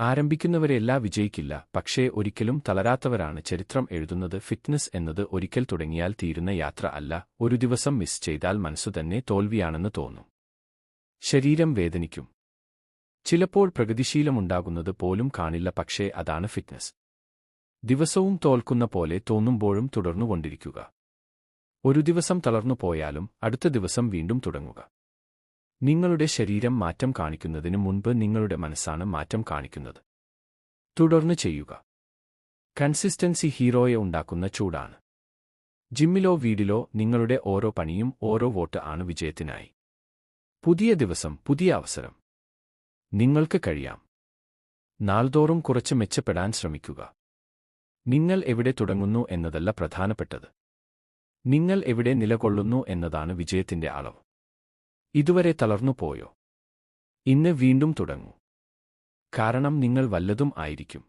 ആരംഭിക്കുന്നവരെല്ലാം വിജയിക്കില്ല, പക്ഷേ ഒരിക്കലും തളരാത്തവരാണ് ചരിത്രം എഴുതുന്നത്. ഫിറ്റ്നസ് എന്നത് ഒരിക്കൽ തുടങ്ങിയാൽ തീരുന്ന യാത്ര അല്ല. ഒരു ദിവസം മിസ് ചെയ്താൽ മനസ്സുതന്നെ തോൽവിയാണെന്ന് തോന്നും. ശരീരം വേദനിക്കും. ചിലപ്പോൾ പ്രഗതിശീലമുണ്ടാകുന്നത് പോലും കാണില്ല, പക്ഷേ അതാണ് ഫിറ്റ്നസ്. ദിവസവും തോൽക്കുന്ന പോലെ തോന്നുമ്പോഴും തുടർന്നുകൊണ്ടിരിക്കുക. ഒരു ദിവസം തളർന്നു പോയാലും അടുത്ത ദിവസം വീണ്ടും തുടങ്ങുക. നിങ്ങളുടെ ശരീരം മാറ്റം കാണിക്കുന്നതിന് മുൻപ് നിങ്ങളുടെ മനസ്സാണ് മാറ്റം കാണിക്കുന്നത്. തുടർന്ന് ചെയ്യുക. കൺസിസ്റ്റൻസി ഹീറോയെ ഉണ്ടാക്കുന്ന ചൂടാണ്. ജിമ്മിലോ വീടിലോ നിങ്ങളുടെ ഓരോ പണിയും ഓരോ വോട്ട് ആണ് വിജയത്തിനായി. പുതിയ ദിവസം, പുതിയ അവസരം. നിങ്ങൾക്ക് കഴിയാം. നാൾതോറും കുറച്ച് മെച്ചപ്പെടാൻ ശ്രമിക്കുക. നിങ്ങൾ എവിടെ തുടങ്ങുന്നു എന്നതല്ല പ്രധാനപ്പെട്ടത്. നിങ്ങൾ എവിടെ നിലകൊള്ളുന്നു എന്നതാണ് വിജയത്തിന്റെ അളവ്. ഇതുവരെ തളർന്നു പോയോ? ഇന്ന് വീണ്ടും തുടങ്ങൂ. കാരണം നിങ്ങൾ വല്ലതും ആയിരിക്കും.